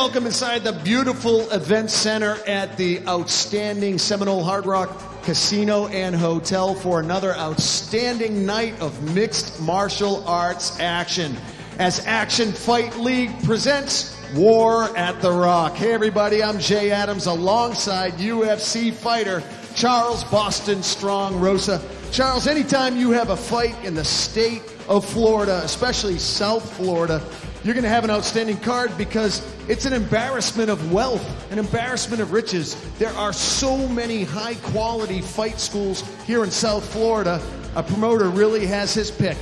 welcome inside the beautiful event center at the outstanding Seminole Hard Rock Casino and Hotel for another outstanding night of mixed martial arts action. As Action Fight League presents War at the Rock. Hey everybody, I'm Jay Adams alongside UFC fighter Charles Boston Strong Rosa. Charles, anytime you have a fight in the state of Florida, especially South Florida, you're going to have an outstanding card because it's an embarrassment of wealth, an embarrassment of riches. There are so many high-quality fight schools here in South Florida. A promoter really has his pick.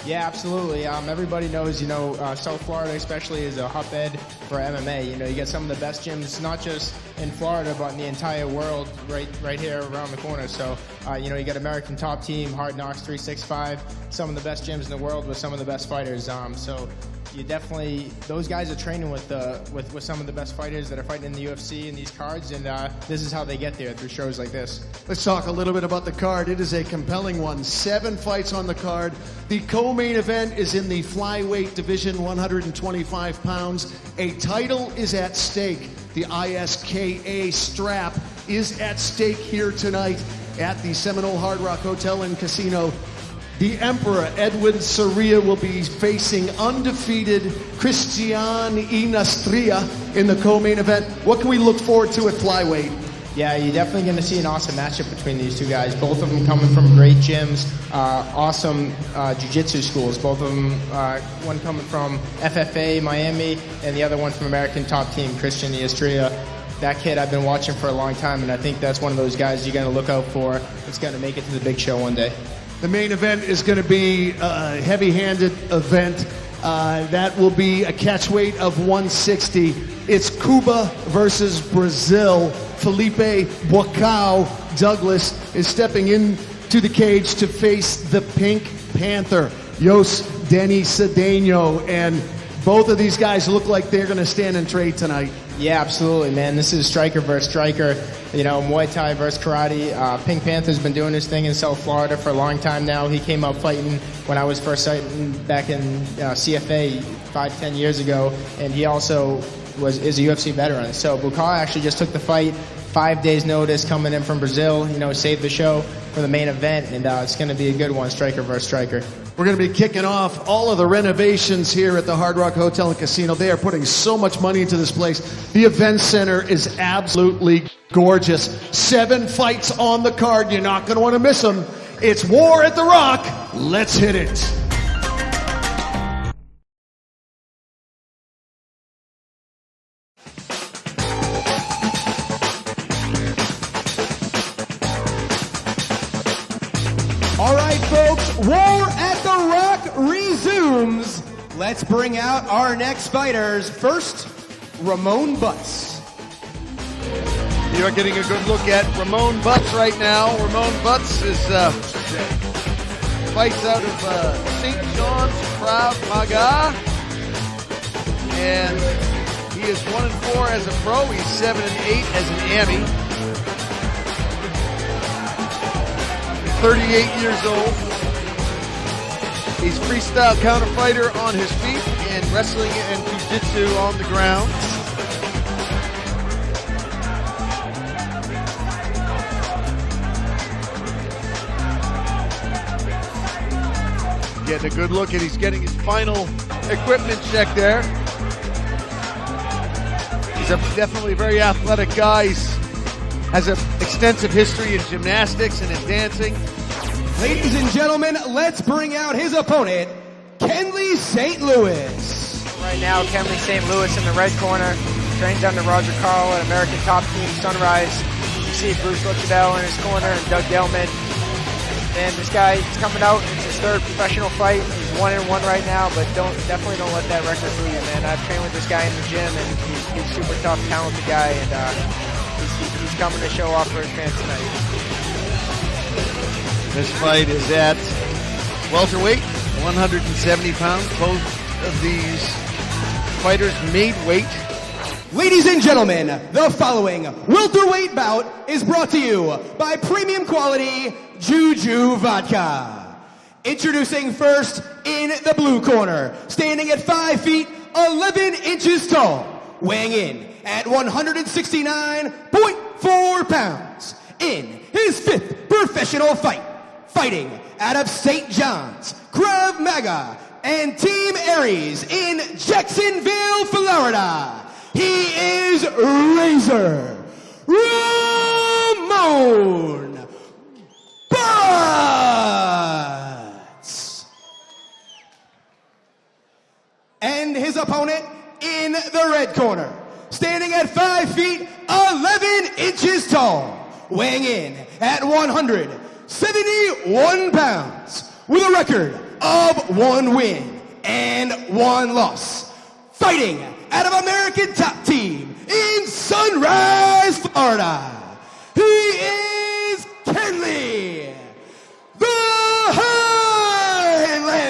Yeah, absolutely. Everybody knows, South Florida especially is a hotbed for MMA. You get some of the best gyms, not just in Florida, but in the entire world right here around the corner. So, you got American Top Team, Hard Knocks 365, some of the best gyms in the world with some of the best fighters. So you definitely, those guys are training with some of the best fighters that are fighting in the UFC in these cards, and this is how they get there, through shows like this. Let's talk a little bit about the card. It is a compelling one. 7 fights on the card. The co-main event is in the flyweight division, 125 pounds. A title is at stake. The ISKA strap is at stake here tonight at the Seminole Hard Rock Hotel and Casino. The Emperor, Edwin Soria, will be facing undefeated Christian Inastria in the co-main event. What can we look forward to at flyweight? Yeah, you're definitely going to see an awesome matchup between these two guys. Both of them coming from great gyms, awesome jiu-jitsu schools. Both of them, one coming from FFA Miami and the other one from American Top Team, Christian Inastria. That kid I've been watching for a long time, and I think that's one of those guys you're going to look out for that's going to make it to the big show one day. The main event is going to be a heavy-handed event. That will be a catch weight of 160. It's Cuba versus Brazil. Felipe Buacau Douglas is stepping into the cage to face the Pink Panther, Jos Denny Cedeno. And both of these guys look like they're going to stand and trade tonight. Yeah, absolutely, man. This is striker versus striker. Muay Thai versus karate. Pink Panther's been doing his thing in South Florida for a long time now. He came up fighting when I was first fighting back in CFA 5-10 years ago, and he also is a UFC veteran. So Buacau actually just took the fight, 5 days notice, coming in from Brazil, saved the show for the main event, and it's going to be a good one, striker versus striker. We're going to be kicking off all of the renovations here at the Hard Rock Hotel and Casino. They are putting so much money into this place. The event center is absolutely gorgeous. 7 fights on the card. You're not going to want to miss them. It's War at the Rock. Let's hit it. All right, folks, War at the Rock resumes. Let's bring out our next fighters. First, Ramon Butts. You're getting a good look at Ramon Butts right now. Ramon Butts is fights out of St. John's Krav Maga, and he is 1-4 as a pro. He's 7-8 as an Ami. 38 years old. He's freestyle counter fighter on his feet and wrestling and jiu-jitsu on the ground. Getting a good look at, he's getting his final equipment check there. He's a definitely very athletic guy. Has an extensive history in gymnastics and in dancing. Ladies and gentlemen, let's bring out his opponent, Kenley St. Louis. Right now, Kenley St. Louis in the red corner, trains under Roger Carl at American Top Team Sunrise. You see Bruce Luchadel in his corner and Doug Delman. And this guy is coming out, it's his 3rd professional fight. He's 1-1 right now, but definitely don't let that record fool you, man. I've trained with this guy in the gym, and he's a super tough, talented guy, and he's coming to show off for his fans tonight. This fight is at welterweight, 170 pounds. Both of these fighters made weight. Ladies and gentlemen, the following welterweight bout is brought to you by premium quality Juju Vodka. Introducing first in the blue corner, standing at 5 feet 11 inches tall, weighing in at 169.4 pounds in his 5th professional fight, fighting out of St. John's, Krav Maga, and Team Aries in Jacksonville, Florida. He is Razor Ramon Butts. And his opponent in the red corner, standing at 5 feet 11 inches tall, weighing in at 171 pounds, with a record of 1 win and 1 loss, fighting out of American Top Team in Sunrise, Florida. He is Kenley, the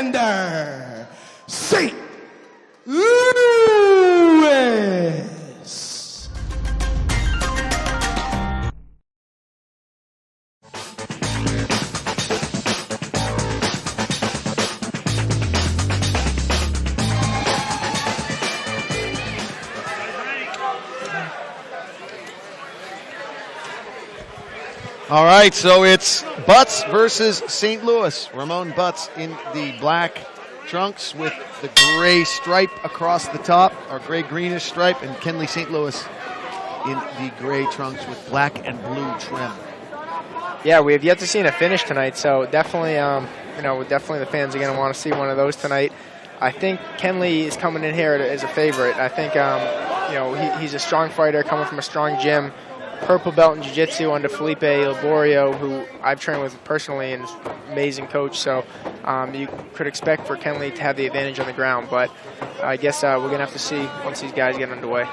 Highlander St. Louis. All right, so it's Butts versus St. Louis. Ramon Butts in the black trunks with the gray stripe across the top, or gray-greenish stripe, and Kenley St. Louis in the gray trunks with black and blue trim. Yeah, we have yet to see a finish tonight, so definitely, definitely the fans are going to want to see one of those tonight. I think Kenley is coming in here as a favorite. I think, he's a strong fighter coming from a strong gym. Purple belt in jiu-jitsu under Felipe Laborio, who I've trained with personally and is an amazing coach. So you could expect for Kenley to have the advantage on the ground. But I guess we're going to have to see once these guys get underway.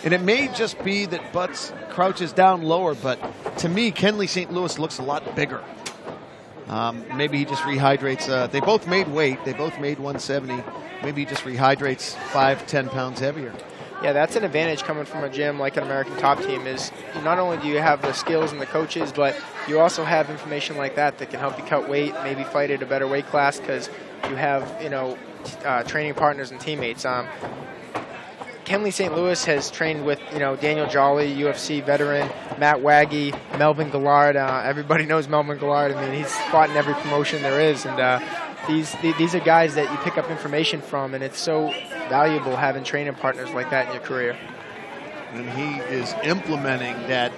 And it may just be that Butts crouches down lower, but to me, Kenley St. Louis looks a lot bigger. Maybe he just rehydrates. They both made weight. They both made 170. Maybe he just rehydrates 5-10 pounds heavier. Yeah, that's an advantage coming from a gym like an American Top Team is not only do you have the skills and the coaches, but you also have information like that can help you cut weight, maybe fight at a better weight class because you have, training partners and teammates. Kenley St. Louis has trained with, Daniel Jolly, UFC veteran, Matt Waggy, Melvin Gillard. Everybody knows Melvin Gillard. I mean, he's fought in every promotion there is, and these are guys that you pick up information from, and it's so valuable having training partners like that in your career. And he is implementing that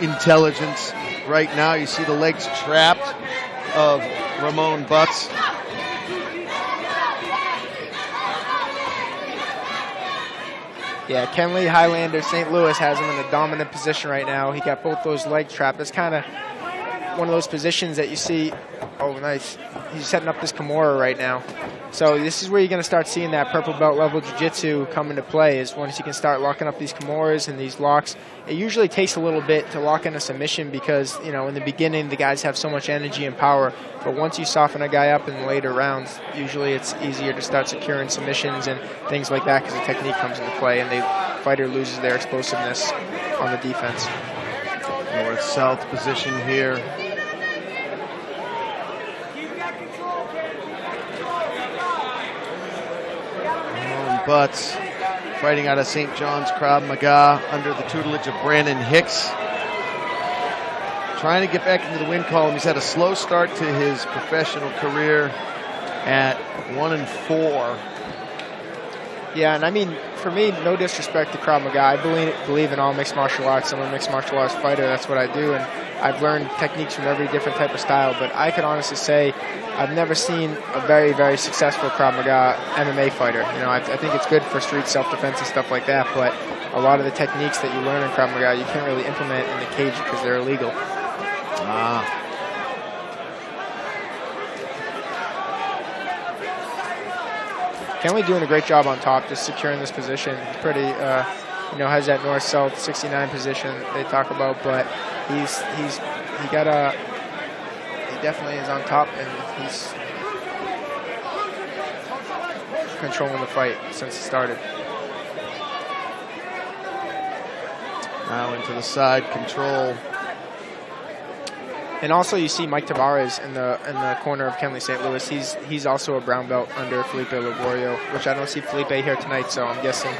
intelligence right now. You see the legs trapped of Ramon Butts. Yeah, Kenley Highlander St. Louis has him in a dominant position right now. He got both those legs trapped. That's kind of one of those positions that you see. Oh, nice. He's setting up this Kimura right now. So this is where you're going to start seeing that purple belt level jiu-jitsu come into play is once you can start locking up these Kimuras and these locks. It usually takes a little bit to lock in a submission because, in the beginning the guys have so much energy and power. But once you soften a guy up in later rounds, usually it's easier to start securing submissions and things like that because the technique comes into play and the fighter loses their explosiveness on the defense. North-south position here. Butts fighting out of St. John's Krav Maga under the tutelage of Brandon Hicks. Trying to get back into the win column. He's had a slow start to his professional career at 1-4. Yeah, and I mean, for me, no disrespect to Krav Maga. I believe in all mixed martial arts. I'm a mixed martial arts fighter. That's what I do, and I've learned techniques from every different type of style. But I can honestly say I've never seen a very, very successful Krav Maga MMA fighter. I think it's good for street self-defense and stuff like that, but a lot of the techniques that you learn in Krav Maga, you can't really implement in the cage because they're illegal. Kenley doing a great job on top, just securing this position. He's pretty, has that north-south 69 position they talk about, but he definitely is on top, and he's controlling the fight since it started. Now into the side control. And also you see Mike Tavares in the corner of Kenley St. Louis. He's also a brown belt under Felipe Laborio, which I don't see Felipe here tonight, so I'm guessing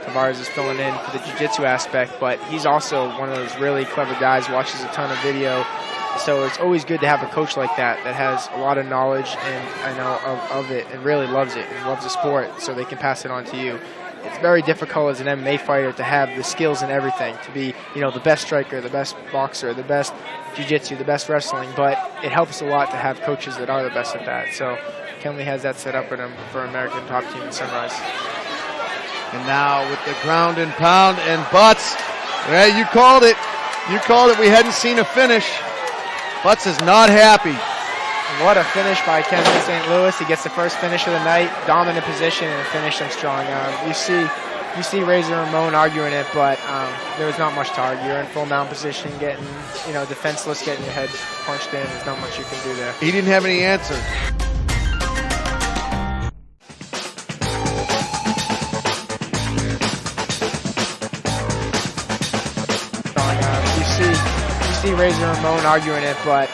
Tavares is filling in for the jiu-jitsu aspect, but he's also one of those really clever guys, watches a ton of video. So it's always good to have a coach like that has a lot of knowledge and of it and really loves it and loves the sport, so they can pass it on to you. It's very difficult as an MMA fighter to have the skills and everything, to be, the best striker, the best boxer, the best jiu-jitsu, the best wrestling, but it helps a lot to have coaches that are the best at that. So Kenley has that set up for him for American Top Team in Sunrise. And now with the ground and pound, and Butts, yeah, you called it. You called it. We hadn't seen a finish. Butts is not happy. What a finish by Kenley St. Louis. He gets the first finish of the night, dominant position, and finish him strong. You see Razor Ramon arguing it, but there was not much to argue. You're in full mount position, getting, defenseless, getting your head punched in. There's not much you can do there. He didn't have any answer. You see Razor Ramon arguing it, but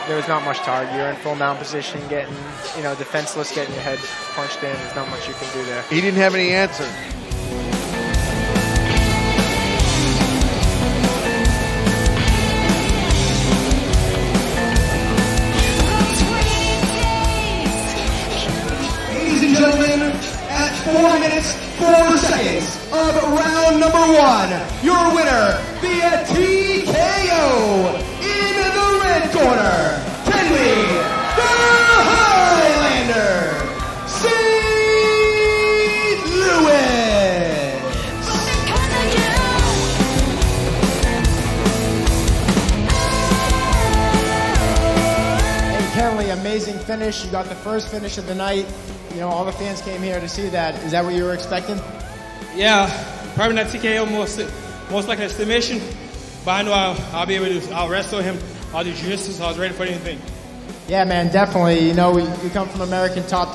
there was not much to argue. You're in full mount position, getting, defenseless, getting your head punched in. There's not much you can do there. He didn't have any answer. Ladies and gentlemen, at 4 minutes, 4 seconds of round number 1, your winner via TKO in the red corner, Kenley the Highlander St. Louis. Hey, Kenley, amazing finish. You got the first finish of the night. All the fans came here to see that. Is that what you were expecting? Yeah, probably not TKO, most likely a submission. But I know I'll be able to out-wrestle him. I'll do jiu-jitsu, so I was ready for anything. Yeah, man, definitely. We come from American Top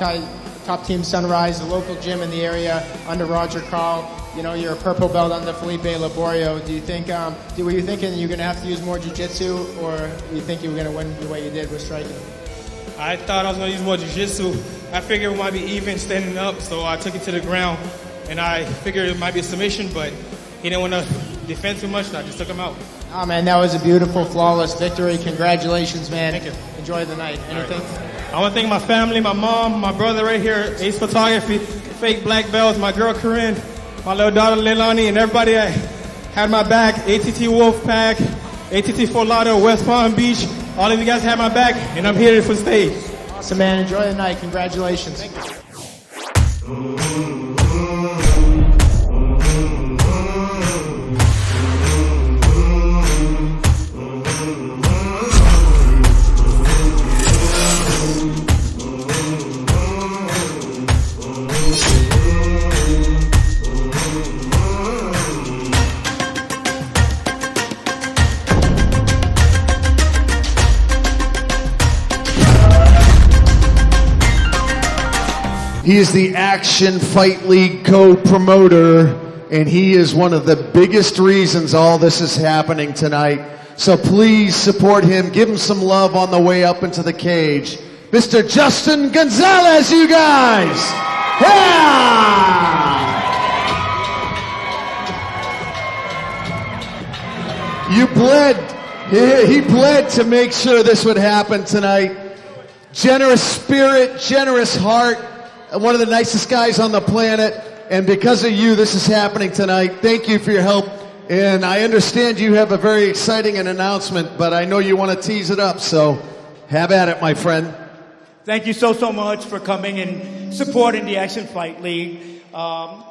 Team Sunrise, the local gym in the area under Roger Carl. You're a purple belt under Felipe Laborio. Do you think, were you thinking you're going to have to use more jiu-jitsu, or you think you were going to win the way you did with striking? I thought I was going to use more jiu-jitsu. I figured it might be even standing up, so I took it to the ground. And I figured it might be a submission, but he didn't want to defend too much, so I just took him out. Oh, man, that was a beautiful, flawless victory. Congratulations, man. Thank you. Enjoy the night. Anything? Right. I want to thank my family, my mom, my brother right here, Ace Photography, Fake Black Belts, my girl Corinne, my little daughter Leilani, and everybody that had my back, ATT Wolfpack, ATT Fort Lauderdale, West Palm Beach. All of you guys had my back, and I'm here for the stage. Awesome, man. Enjoy the night. Congratulations. Thank you. He is the Action Fight League co-promoter, and he is one of the biggest reasons all this is happening tonight. So please support him. Give him some love on the way up into the cage. Mr. Justin Gonzalez, you guys! Yeah! You bled. He bled to make sure this would happen tonight. Generous spirit, generous heart. One of the nicest guys on the planet, and because of you, this is happening tonight. Thank you for your help, and I understand you have a very exciting announcement, but I know you want to tease it up, so have at it, my friend. Thank you so much for coming and supporting the Action Fight League.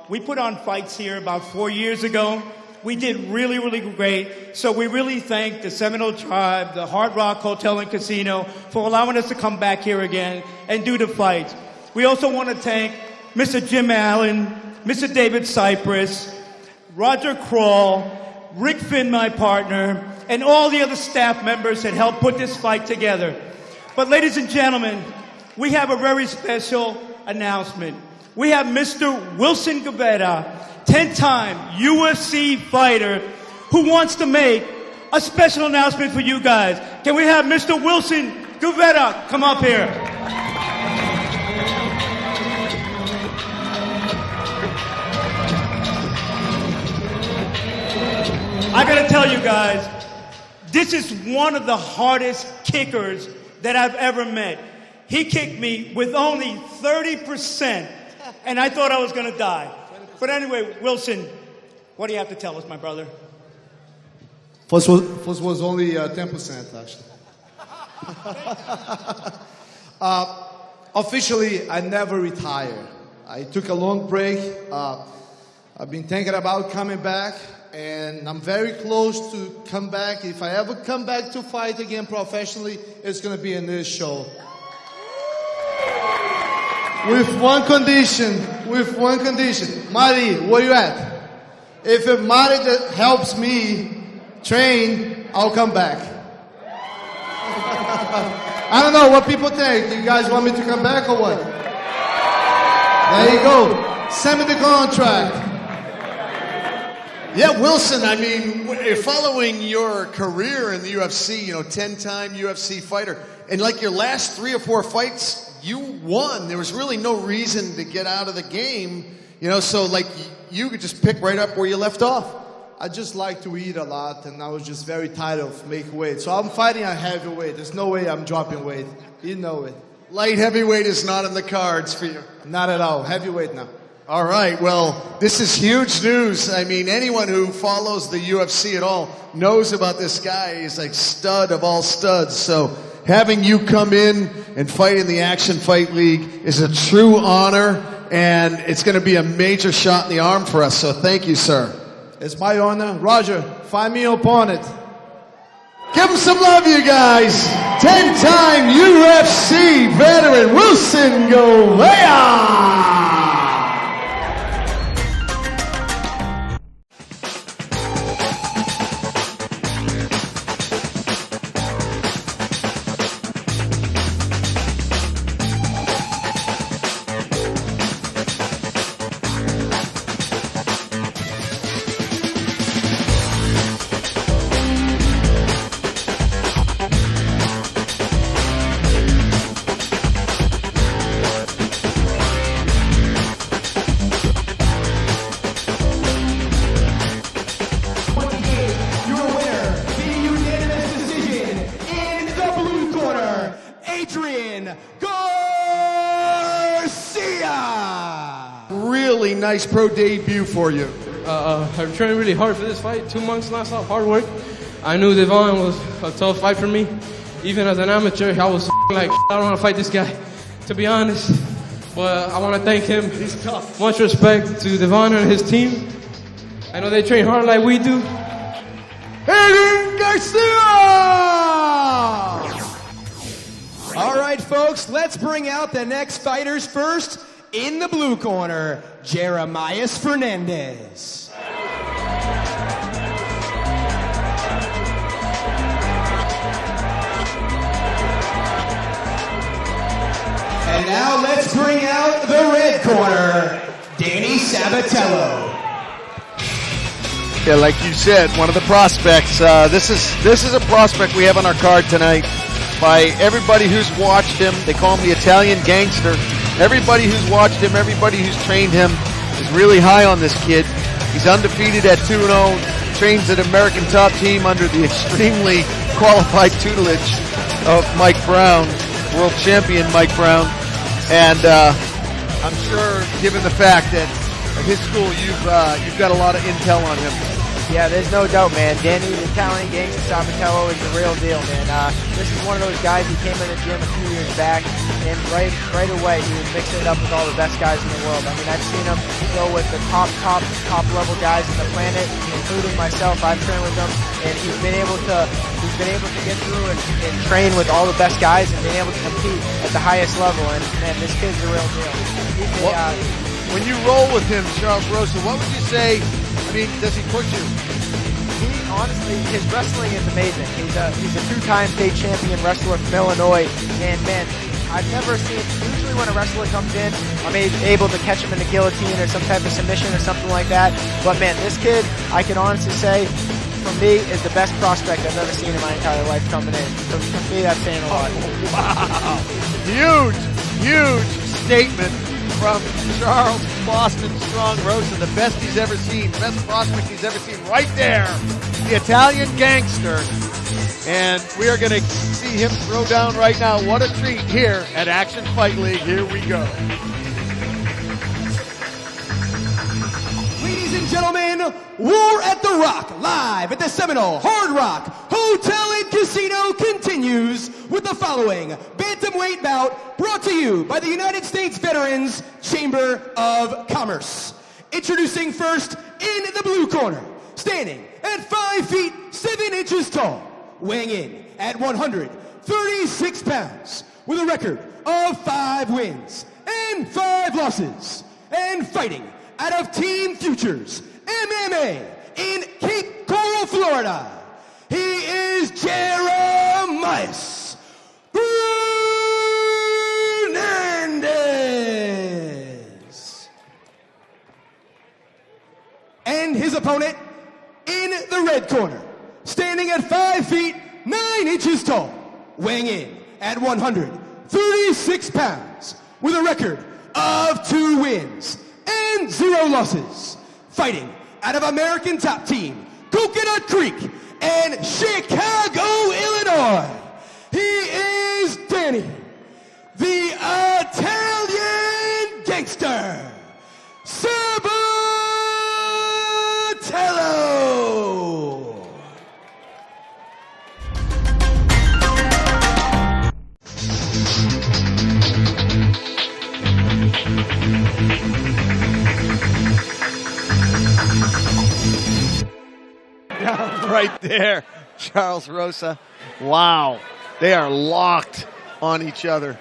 We put on fights here about 4 years ago. We did really great, so we really thank the Seminole Tribe, the Hard Rock Hotel and Casino, for allowing us to come back here again and do the fights. We also want to thank Mr. Jim Allen, Mr. David Cypress, Roger Crawl, Rick Finn, my partner, and all the other staff members that helped put this fight together. But ladies and gentlemen, we have a very special announcement. We have Mr. Wilson Gavetta, 10-time UFC fighter, who wants to make a special announcement for you guys. Can we have Mr. Wilson Gavetta come up here? I gotta tell you guys, this is one of the hardest kickers that I've ever met. He kicked me with only 30%, and I thought I was gonna die. But anyway, Wilson, what do you have to tell us, my brother? First was only 10%, actually. Officially, I never retired. I took a long break. I've been thinking about coming back, and I'm very close to come back. If I ever come back to fight again professionally, it's going to be in this show. With one condition. Marty, where you at? If Marty that helps me train, I'll come back. I don't know what people think. You guys want me to come back or what? There you go. Send me the contract. Yeah, Wilson, I mean, following your career in the UFC, 10-time UFC fighter, and like your last 3 or 4 fights, you won. There was really no reason to get out of the game, so like you could just pick right up where you left off. I just like to eat a lot, and I was just very tired of making weight. So I'm fighting a heavyweight. There's no way I'm dropping weight. You know it. Light heavyweight is not in the cards for you. Not at all. Heavyweight now. All right, well, this is huge news. I mean, anyone who follows the UFC at all knows about this guy. He's like stud of all studs. So having you come in and fight in the Action Fight League is a true honor, and it's going to be a major shot in the arm for us. So thank you, sir. It's my honor. Roger, find me an opponent. Give him some love, you guys. 10-time UFC veteran Wilson Gavetta. Really nice pro debut for you. I've trained really hard for this fight. 2 months nonstop hard work. I knew Devon was a tough fight for me. Even as an amateur, I was like, I don't want to fight this guy, to be honest. But I want to thank him. He's tough. Much respect to Devon and his team. I know they train hard like we do. Aiden Garcia! All right, folks, let's bring out the next fighters first. In the blue corner, Jeremias Fernandez. And now let's bring out the red corner, Danny Sabatello. Yeah, like you said, one of the prospects. This is a prospect we have on our card tonight. By everybody who's watched him, they call him the Italian Gangster. Everybody who's watched him, everybody who's trained him is really high on this kid. He's undefeated at 2-0, trains at American Top Team under the extremely qualified tutelage of Mike Brown, world champion Mike Brown. And I'm sure, given the fact that at his school you've got a lot of intel on him. Yeah, there's no doubt, man. Danny, the Italian Gangster Sabatello is the real deal, man. This is one of those guys who came in the gym a few years back, and right away he was mixing it up with all the best guys in the world. I mean, I've seen him go with the top level guys on the planet, including myself. I've trained with him, and he's been able to get through and train with all the best guys and being able to compete at the highest level. And man, this kid's the real deal. When you roll with him, Charles Rosa, what would you say? I mean, does he push you? Honestly, his wrestling is amazing. He's a 2-time state champion wrestler from Illinois, and man, I've never seen. Usually, when a wrestler comes in, I'm able to catch him in a guillotine or some type of submission or something like that. But man, this kid, I can honestly say, for me, is the best prospect I've ever seen in my entire life coming in. For me, that's saying a lot. Wow. Huge statement from Charles Boston Strong Rosa, the best he's ever seen, best prospect he's ever seen, right there, the Italian gangster. And we are going to see him throw down right now. What a treat here at Action Fight League. Here we go. Ladies and gentlemen, War at the Rock, live at the Seminole Hard Rock Hotel and Casino continues with the following bantamweight bout brought to you by the United States Veterans Chamber of Commerce. Introducing first in the blue corner, standing at 5 feet 7 inches tall, weighing in at 136 pounds, with a record of 5 wins and 5 losses, and fighting out of Team Futures MMA in Cape Coral, Florida, he is Jeremias Fernandez. And his opponent in the red corner, standing at 5 feet 9 inches tall, weighing in at 136 pounds, with a record of 2 wins and 0 losses, fighting out of American Top Team, Coconut Creek, and Chicago, Illinois. He is Danny, the Italian gangster, Sabatello. Right there, Charles Rosa. Wow, they are locked on each other,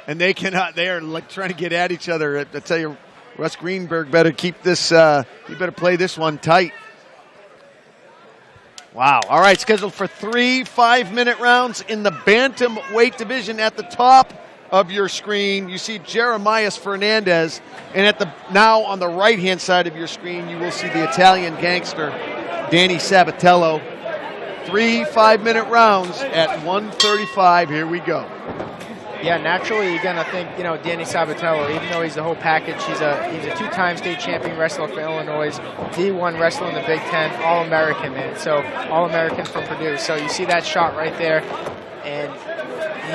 and they cannot. They are like trying to get at each other. I tell you, Russ Greenberg better keep this. He better play this one tight. Wow. All right, scheduled for 3 5-minute rounds in the bantamweight division. At the top of your screen, you see Jeremias Fernandez, and now on the right-hand side of your screen, you will see the Italian gangster, Danny Sabatello. 3 5-minute rounds at 135. Here we go. Yeah, naturally you're gonna think, Danny Sabatello, even though he's the whole package, he's a 2-time state champion wrestler for Illinois, D1 wrestler in the Big Ten, All-American, man. So All-American from Purdue. So you see that shot right there, and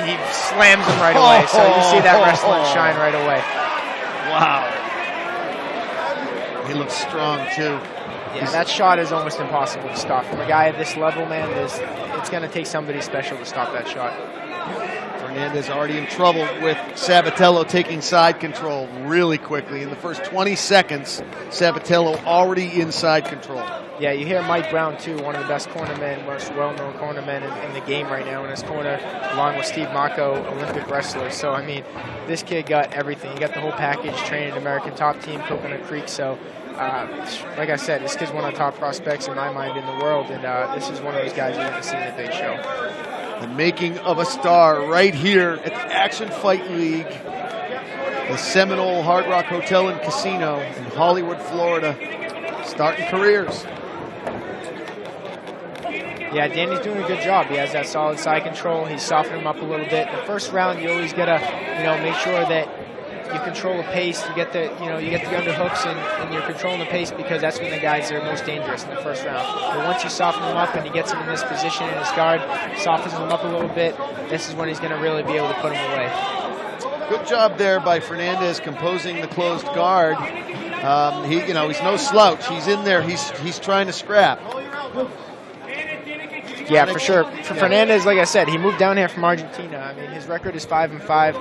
he slams him right away. So you see that wrestling shine right away. Wow. He looks strong too. Yeah, that shot is almost impossible to stop. From a guy at this level, man, it's going to take somebody special to stop that shot. Fernandez already in trouble with Sabatello taking side control really quickly. In the first 20 seconds, Sabatello already in side control. Yeah, you hear Mike Brown, too, one of the best cornermen, most well-known cornermen in the game right now in his corner, along with Steve Mocco, Olympic wrestler. So, I mean, this kid got everything. He got the whole package, training American Top Team, Coconut Creek. So, like I said, this kid's one of the top prospects in my mind in the world, and this is one of those guys you're going to see in the big show. The making of a star right here at the Action Fight League, the Seminole Hard Rock Hotel and Casino in Hollywood, Florida, starting careers. Yeah, Danny's doing a good job. He has that solid side control. He's softening him up a little bit. The first round, you always gotta, make sure that you control the pace. You get the underhooks and you're controlling the pace, because that's when the guys are most dangerous in the first round. But once you soften him up and he gets him in this position in his guard, softens him up a little bit, this is when he's going to really be able to put him away. Good job there by Fernandez composing the closed guard. He's no slouch. He's in there. He's trying to scrap. Yeah, for sure. For Fernandez, like I said, he moved down here from Argentina. I mean, his record is 5-5,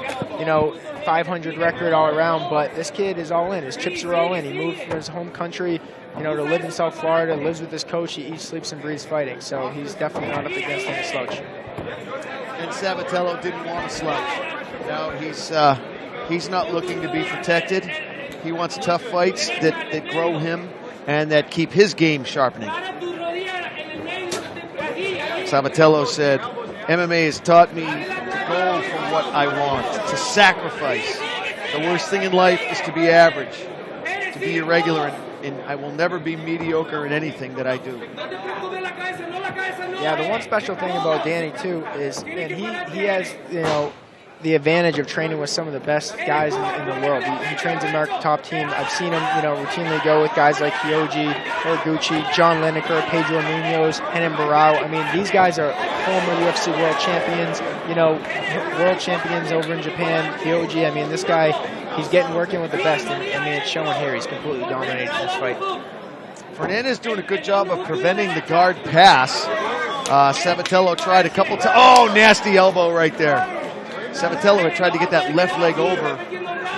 500 record all around, but this kid is all in. His chips are all in. He moved from his home country, to live in South Florida, lives with his coach. He eats, sleeps, and breathes fighting, so he's definitely not up against any slouch. And Sabatello didn't want to slouch. No, he's not looking to be protected. He wants tough fights that grow him and that keep his game sharpening. Sabatello said, MMA has taught me to go for what I want, to sacrifice. The worst thing in life is to be average. to be a regular, and I will never be mediocre in anything that I do. Yeah, the one special thing about Danny too is, man, he has, you know, the advantage of training with some of the best guys in the world. He trains American Top Team. I've seen him, you know, routinely go with guys like Kyoji, Horiguchi, John Lineker, Pedro Munoz, Henan Barao. I mean, these guys are former UFC world champions, you know, world champions over in Japan. Kyoji, I mean, this guy, he's working with the best, and I mean, it's showing here. He's completely dominated this fight. Fernandez doing a good job of preventing the guard pass. Sabatello tried a couple times. Oh, nasty elbow right there. Sabatello had tried to get that left leg over.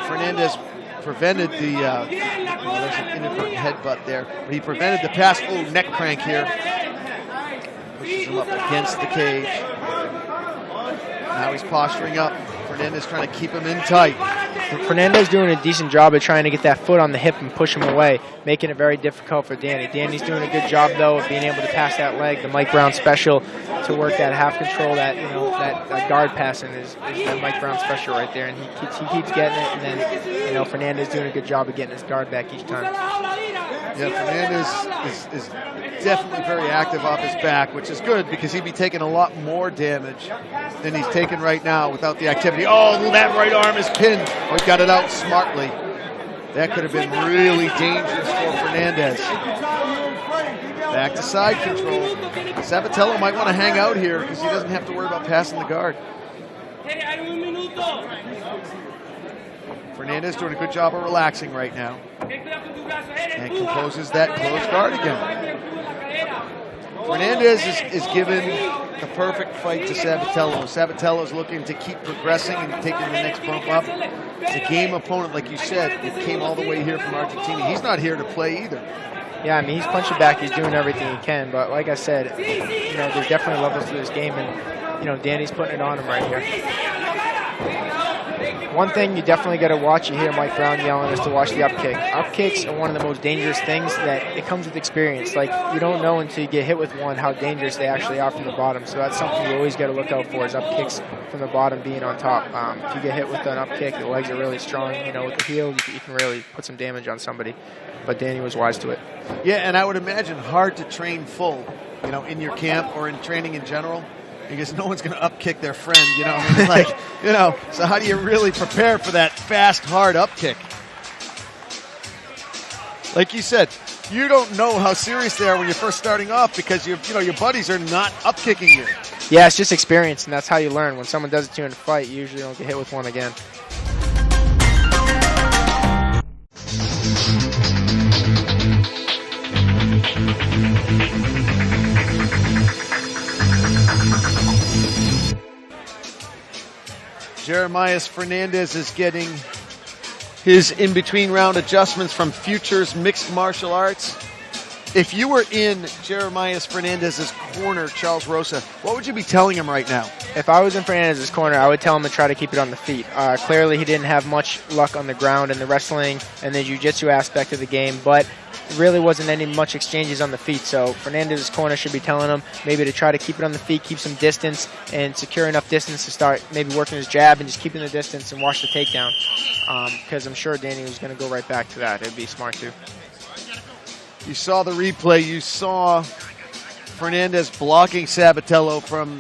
Fernandez prevented the there's an inadvertent headbutt there. But he prevented the pass. Oh, neck crank here. Pushes him up against the cage. Now he's posturing up. Fernandez trying to keep him in tight. Fernandez doing a decent job of trying to get that foot on the hip and push him away, making it very difficult for Danny. Danny's doing a good job, though, of being able to pass that leg, the Mike Brown special, to work that half control, that, you know, that guard passing is that Mike Brown special right there, and he keeps getting it, and then, you know, Fernandez doing a good job of getting his guard back each time. Yeah, Fernandez is definitely very active off his back, which is good because he'd be taking a lot more damage than he's taking right now without the activity. Oh, that right arm is pinned. Oh, he got it out smartly. That could have been really dangerous for Fernandez. Back to side control. Sabatello might want to hang out here because he doesn't have to worry about passing the guard. Fernandez doing a good job of relaxing right now. And composes that closed guard again. Fernandez is given the perfect fight to Sabatello. Sabatello's looking to keep progressing and taking the next bump up. It's a game opponent, like you said. He came all the way here from Argentina. He's not here to play either. Yeah, I mean, he's punching back. He's doing everything he can. But like I said, you know, there's definitely levels to this game. And, you know, Danny's putting it on him right here. One thing you definitely got to watch, you hear Mike Brown yelling, is to watch the up kick. Up kicks are one of the most dangerous things that it comes with experience. Like, you don't know until you get hit with one how dangerous they actually are from the bottom. So that's something you always got to look out for, is up kicks from the bottom being on top. If you get hit with an up kick, the legs are really strong. You know, with the heel, you can really put some damage on somebody. But Danny was wise to it. Yeah, and I would imagine hard to train full, you know, in your camp or in training in general. Because no one's going to upkick their friend, you know. I mean, like, you know, so how do you really prepare for that fast, hard upkick? Like you said, you don't know how serious they are when you're first starting off because your buddies are not upkicking you. Yeah, it's just experience, and that's how you learn. When someone does it to you in a fight, you usually don't get hit with one again. Jeremias Fernandez is getting his in-between round adjustments from Futures Mixed Martial Arts. If you were in Jeremias Fernandez's corner, Charles Rosa, what would you be telling him right now? If I was in Fernandez's corner, I would tell him to try to keep it on the feet. Clearly, he didn't have much luck on the ground in the wrestling and the jiu-jitsu aspect of the game, but really wasn't any much exchanges on the feet. So Fernandez's corner should be telling him maybe to try to keep it on the feet, keep some distance, and secure enough distance to start maybe working his jab and just keeping the distance and watch the takedown. Because I'm sure Danny was going to go right back to that. It'd be smart too. You saw the replay. You saw Fernandez blocking Sabatello from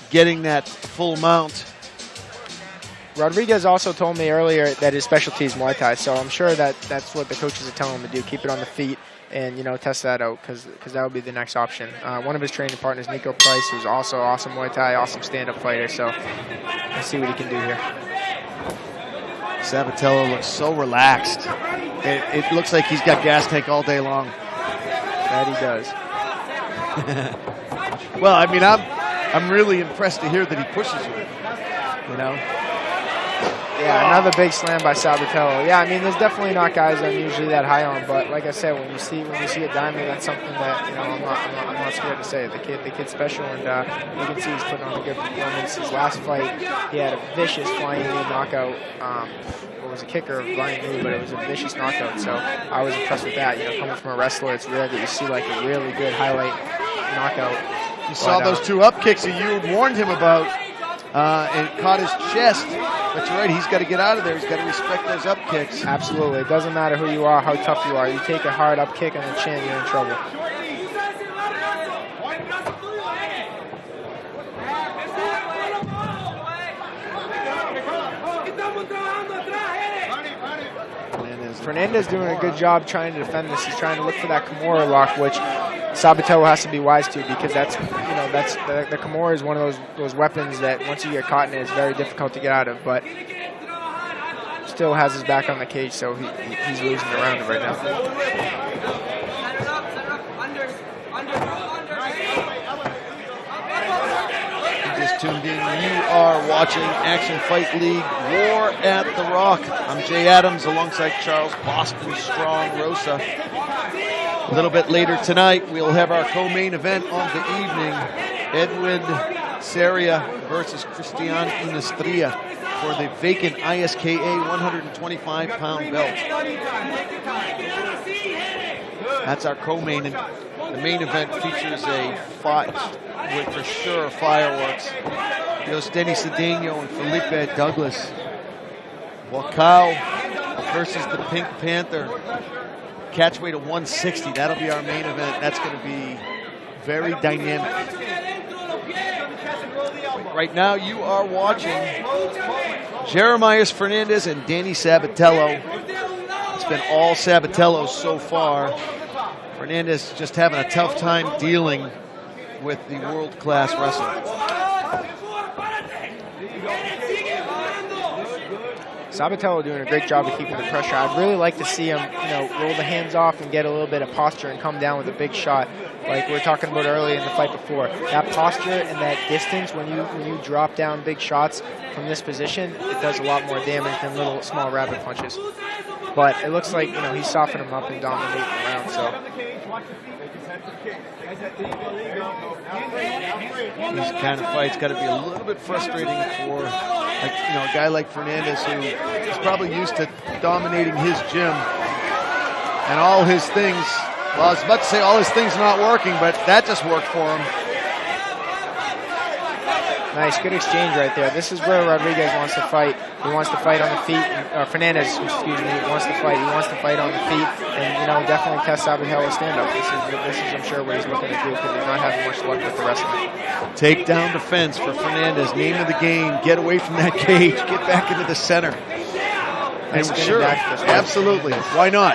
getting that full mount. Rodriguez also told me earlier that his specialty is Muay Thai, so I'm sure that that's what the coaches are telling him to do, keep it on the feet and, you know, test that out because that would be the next option. One of his training partners, Nico Price, who's also awesome Muay Thai, awesome stand-up fighter, so let's see what he can do here. Sabatello looks so relaxed. It looks like he's got gas tank all day long. That he does. Well, I mean, I'm really impressed to hear that he pushes you. You know. Yeah, another big slam by Sabatello. Yeah, I mean, there's definitely not guys I'm usually that high on, but like I said, when you see a diamond, that's something that, you know, I'm not scared to say. The kid's special, and you can see he's putting on a good performance. His last fight, he had a vicious flying knee knockout. It was a kicker of flying knee, but it was a vicious knockout. So I was impressed with that. You know, coming from a wrestler, it's rare that you see like a really good highlight knockout. You saw those two up kicks that you warned him about, and caught his chest. But you're right, he's got to get out of there. He's got to respect those up kicks. Absolutely. It doesn't matter who you are, how tough you are. You take a hard up kick on the chin, you're in trouble. Fernandez doing a good job trying to defend this. He's trying to look for that Kimura lock, which Sabatello has to be wise to, because that's the Kimura is one of those weapons that once you get caught in it, it's very difficult to get out of. But still has his back on the cage, so he's losing the round right now. Just tuned in. You are watching Action Fight League War at the Rock. I'm Jay Adams alongside Charles Boston Strong Rosa. A little bit later tonight, we'll have our co-main event of the evening. Edwin Seria versus Christian Inastria for the vacant ISKA 125-pound belt. That's our co-main. And the main event features a fight with, for sure, fireworks. Denis Cedeno and Felipe Douglas. Wakao versus the Pink Panther. Catchweight at 160. That'll be our main event. That's going to be very dynamic. Right now, you are watching Jeremias Fernandez and Danny Sabatello. It's been all Sabatello so far. Fernandez just having a tough time dealing with the world-class wrestler. Sabatello doing a great job of keeping the pressure. I'd really like to see him, roll the hands off and get a little bit of posture and come down with a big shot, like we were talking about earlier in the fight before. That posture and that distance, when you drop down big shots from this position, it does a lot more damage than little small rabbit punches. But it looks like he's softening him up and dominating the round. So these kind of fights got to be a little bit frustrating for a guy like Fernandez, who is probably used to dominating his gym and all his things. Well, I was about to say all his things not working, but that just worked for him. Nice, good exchange right there. This is where Rodriguez wants to fight. He wants to fight on the feet. Fernandez, wants to fight. He wants to fight on the feet, and definitely test Sabatello's stand-up. This is, I'm sure, what he's looking to do, because he's not having much luck with the wrestling. Takedown defense for Fernandez. Name of the game: get away from that cage, get back into the center. And sure, absolutely. Why not?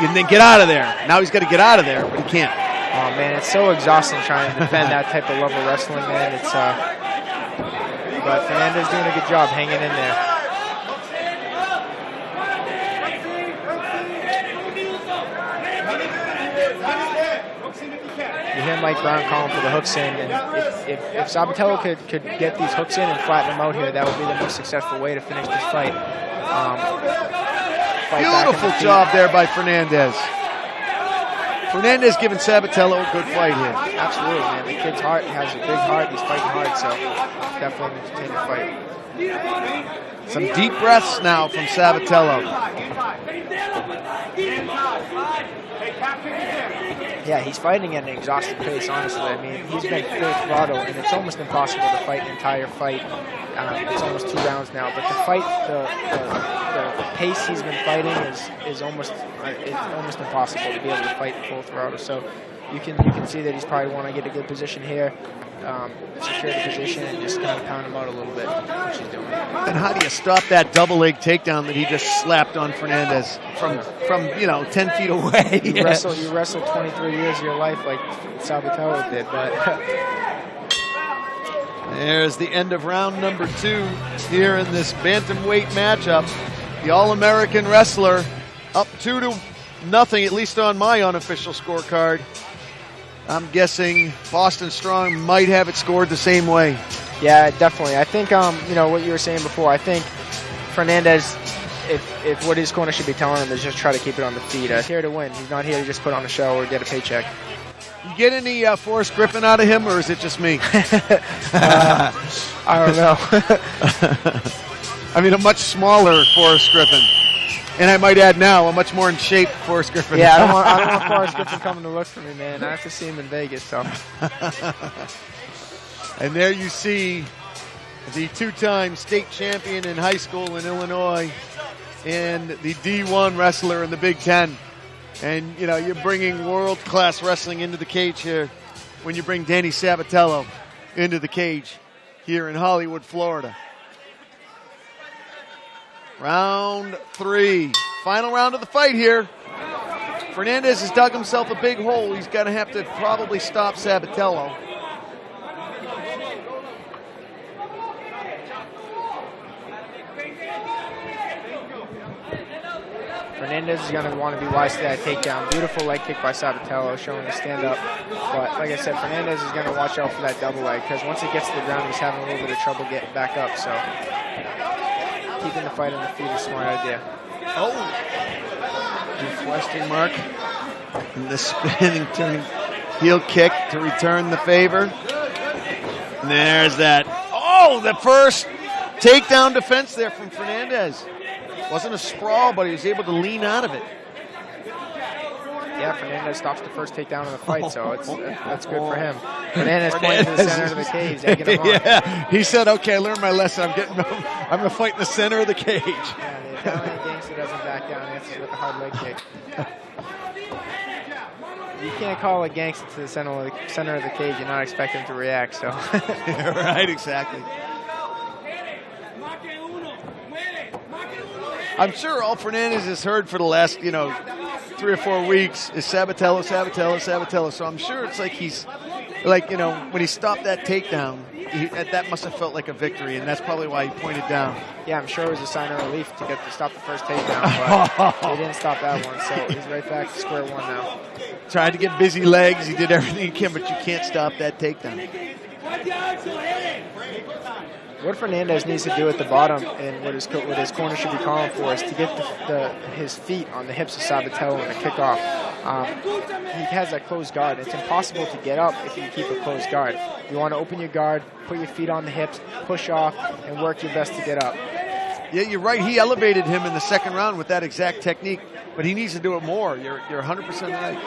And then get out of there. Now he's got to get out of there, but he can't. Oh man, it's so exhausting trying to defend that type of level wrestling, man. But Fernandez doing a good job hanging in there. You hear Mike Brown calling for the hooks in, and if Sabatello could get these hooks in and flatten them out here, that would be the most successful way to finish this fight. Beautiful job there by Fernandez. Fernandez giving Sabatello a good fight here. Absolutely, man. The kid's heart has a big heart. He's fighting hard, so definitely an entertaining fight. Some deep breaths now from Sabatello. Yeah, he's fighting at an exhausted pace, honestly. I mean, he's been full throttle, and it's almost impossible to fight an entire fight. It's almost 2 rounds now, but the pace he's been fighting is almost impossible to be able to fight full throttle. So you can see that he's probably want to get a good position here, secure the position, and just kind of pound him out a little bit, which he's doing. And how do you stop that double leg takedown that he just slapped on Fernandez from 10 feet away? You wrestled 23 years of your life like Sabatello did, but. There's the end of round number 2 here in this bantamweight matchup. The All-American wrestler up 2-0, at least on my unofficial scorecard. I'm guessing Boston Strong might have it scored the same way. Yeah, definitely. I think, what you were saying before, I think Fernandez, if what his corner should be telling him is just try to keep it on the feet. He's here to win. He's not here to just put on a show or get a paycheck. You get any Forrest Griffin out of him, or is it just me? I don't know. I mean, a much smaller Forrest Griffin. And I might add now, a much more in shape Forrest Griffin. Yeah, I don't want Forrest Griffin coming to look for me, man. I have to see him in Vegas, so. And there you see the two-time state champion in high school in Illinois and the D1 wrestler in the Big Ten. And, you know, you're bringing world-class wrestling into the cage here when you bring Danny Sabatello into the cage here in Hollywood, Florida. Round 3. Final round of the fight here. Fernandez has dug himself a big hole. He's going to have to probably stop Sabatello. Fernandez is going to want to be wise to that takedown. Beautiful leg kick by Sabatello, showing the stand-up. But like I said, Fernandez is going to watch out for that double leg, because once he gets to the ground, he's having a little bit of trouble getting back up. So keeping the fight on the feet is a smart idea. Oh! Question mark. And the spinning turning heel kick to return the favor. And there's that. Oh, the first takedown defense there from Fernandez. Wasn't a sprawl, but he was able to lean out of it. Yeah, Fernandez stops the first takedown of the fight, so that's good for him. Fernandez pointed to the center of the cage, egging him on. Yeah, he said, "Okay, I learned my lesson. I'm going to fight in the center of the cage." Yeah, the Italian gangster doesn't back down. He answers with a hard leg kick. You can't call a gangster to the center of the cage and not expect him to react. So. Yeah, right, exactly. I'm sure all Fernandez has heard for the last, 3 or 4 weeks is Sabatello, Sabatello, Sabatello. So I'm sure it's like he's, when he stopped that takedown, that must have felt like a victory, and that's probably why he pointed down. Yeah, I'm sure it was a sign of relief to stop the first takedown, but he didn't stop that one, so he's right back to square one now. Tried to get busy legs. He did everything he can, but you can't stop that takedown. What Fernandez needs to do at the bottom, and what his corner should be calling for, is to get his feet on the hips of Sabatello and the kickoff. He has that closed guard. It's impossible to get up if you keep a closed guard. You want to open your guard, put your feet on the hips, push off, and work your best to get up. Yeah, you're right. He elevated him in the second round with that exact technique, but he needs to do it more. You're 100% right.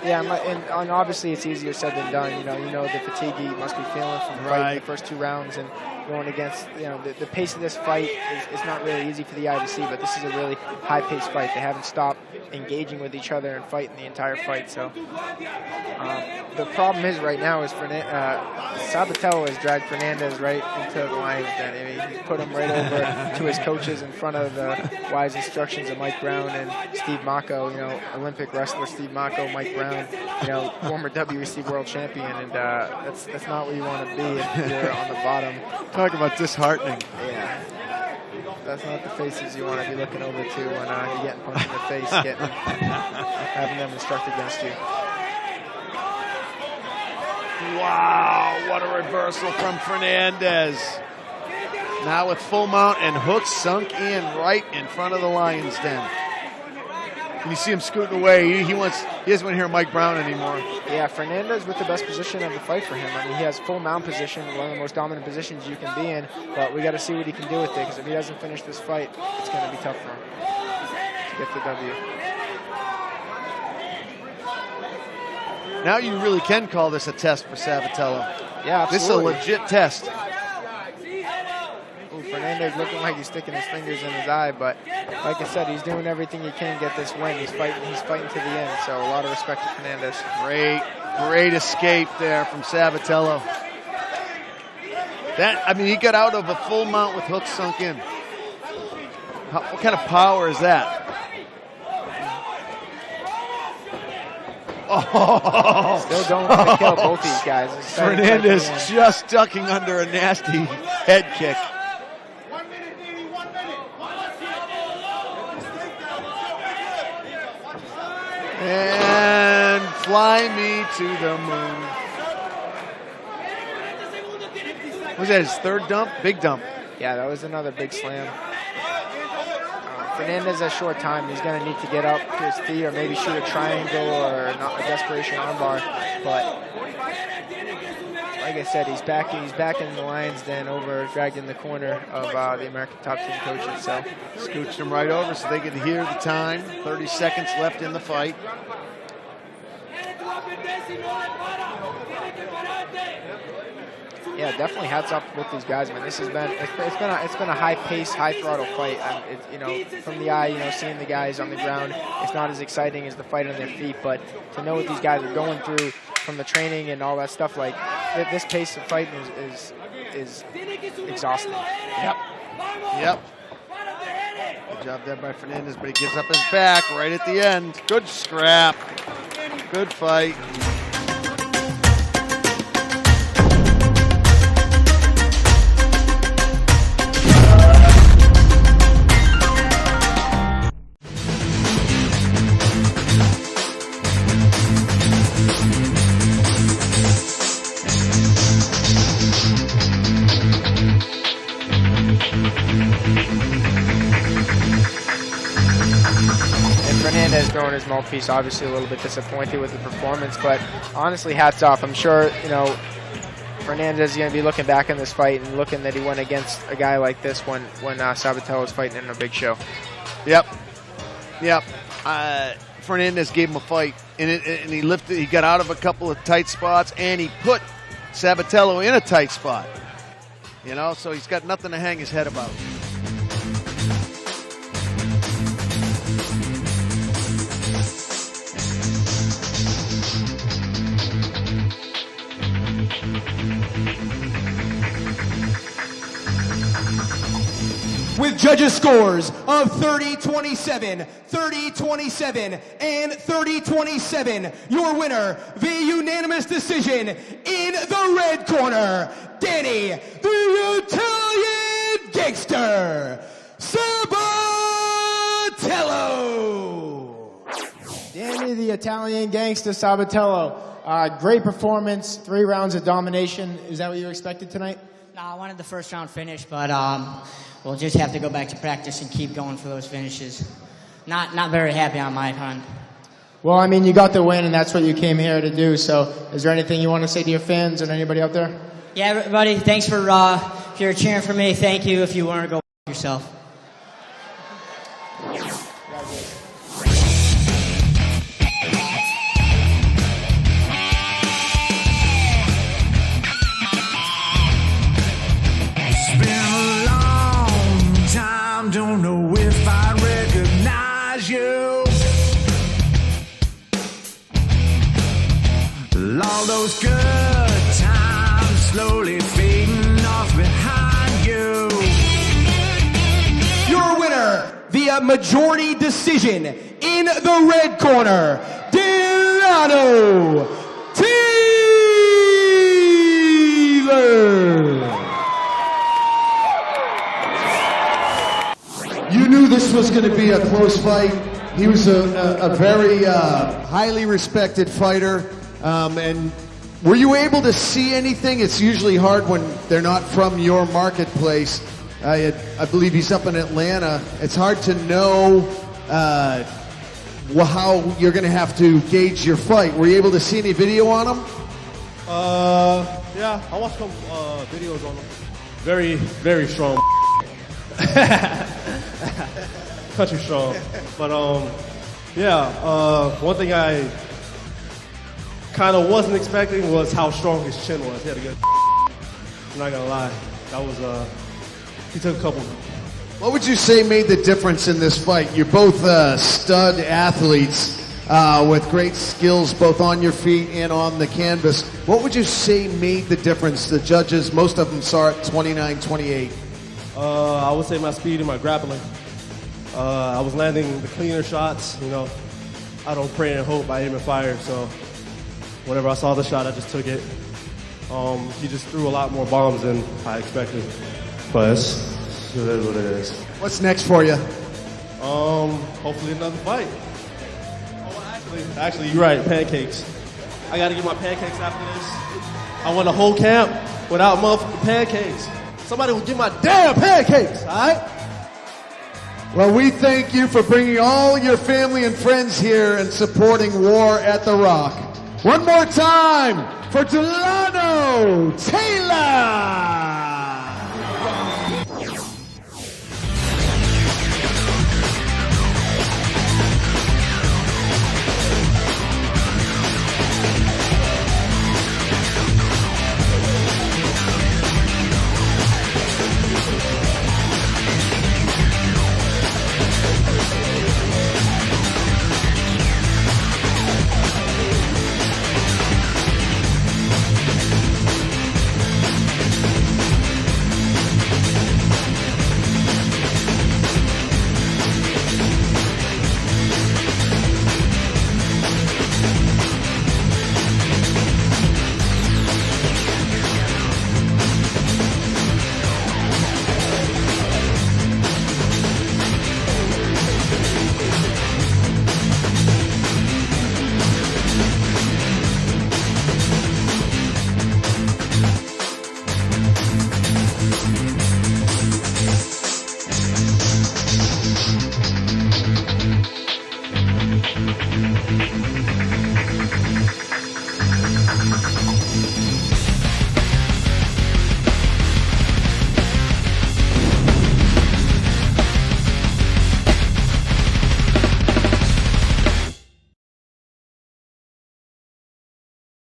Yeah, and obviously it's easier said than done. You know the fatigue he must be feeling from fighting the first 2 rounds and going against, the pace of this fight is not really easy for the eye to see, but this is a really high-paced fight. They haven't stopped engaging with each other and fighting the entire fight. So the problem is right now is Sabatello has dragged Fernandez right into the lion's den. I mean, he put him right over to his coaches in front of the wise instructions of Mike Brown and Steve Mocco, Olympic wrestler Steve Mocco, Mike Brown, former WEC world champion, and that's not where you want to be if you're on the bottom. Talk about disheartening. Yeah. That's not the faces you want to be looking over to when you're getting punched in the face, having them instruct against you. Wow, what a reversal from Fernandez. Now with full mount and hooks sunk in right in front of the lion's den. And you see him scooting away. He doesn't want to hear Mike Brown anymore. Yeah, Fernandez with the best position of the fight for him. I mean, he has full mount position, one of the most dominant positions you can be in, but we got to see what he can do with it, because if he doesn't finish this fight, it's going to be tough for him to get the W. Now you really can call this a test for Sabatello. Yeah, absolutely. This is a legit test. Fernandez looking like he's sticking his fingers in his eye, but like I said, he's doing everything he can to get this win. He's fighting to the end, so a lot of respect to Fernandez. Great escape there from Sabatello. He got out of a full mount with hooks sunk in. What kind of power is that? Oh! Still going to kill both these guys. Fernandez just ducking under a nasty head kick. And fly me to the moon. Was that his third dump? Big dump. Yeah, that was another big slam. Fernandez has short time. He's going to need to get up to his feet or maybe shoot a triangle or a desperation armbar. But like I said, he's back in the lion's den, dragged in the corner of the American Top Team coaches. So scooched him right over so they could hear the time. 30 seconds left in the fight. Yeah, definitely hats off to both these guys, man. This has been it's been a high-paced, high-throttle fight. You know, from the eye, you know, seeing the guys on the ground, it's not as exciting as the fight on their feet. But to know what these guys are going through from the training and all that stuff, like this pace of fighting is exhausting. Yep. Good job there by Fernandez, but he gives up his back right at the end. Good scrap. Good fight. Fernandez throwing his mouthpiece, obviously a little bit disappointed with the performance, but honestly, hats off. I'm sure, you know, Fernandez is going to be looking back in this fight and looking that he went against a guy like this when Sabatello was fighting in a big show. Yep. Fernandez gave him a fight, and he lifted. He got out of a couple of tight spots, and he put Sabatello in a tight spot. You know, so he's got nothing to hang his head about. With judges' scores of 30-27, 30-27, and 30-27, your winner via unanimous decision in the red corner, Danny the Italian Gangster Sabatello. Danny the Italian Gangster Sabatello. Great performance, 3 rounds of domination. Is that what you expected tonight? No, I wanted the first round finish, but we'll just have to go back to practice and keep going for those finishes. Not very happy on my end. Well, I mean, you got the win, and that's what you came here to do. So is there anything you want to say to your fans and anybody out there? Yeah, everybody, thanks for if you're cheering for me. Thank you. If you want to go yourself. Don't know if I recognize you. All those good times slowly fading off behind you. Your winner via majority decision in the red corner, Delano Taylor. You knew this was going to be a close fight. He was a very highly respected fighter. And were you able to see anything? It's usually hard when they're not from your marketplace. I believe he's up in Atlanta. It's hard to know how you're going to have to gauge your fight. Were you able to see any video on him? Yeah, I watched some videos on him. Very, very strong. Country strong. But one thing I kind of wasn't expecting was how strong his chin was. He had a good. I'm not gonna lie, that was he took a couple. What would you say made the difference in this fight? You're both stud athletes with great skills both on your feet and on the canvas. What would you say made the difference? The judges, most of them saw it 29-28. I would say my speed and my grappling. I was landing the cleaner shots. You know, I don't pray and hope, I aim and fire. So whenever I saw the shot, I just took it. He just threw a lot more bombs than I expected. But it is what it is. What's next for you? Hopefully another fight. Oh, actually, you're right, pancakes. I got to get my pancakes after this. I want a whole camp without motherfucking pancakes. Somebody will get my damn pancakes, all right? Well, we thank you for bringing all your family and friends here and supporting War at the Rock. One more time for Delano Taylor!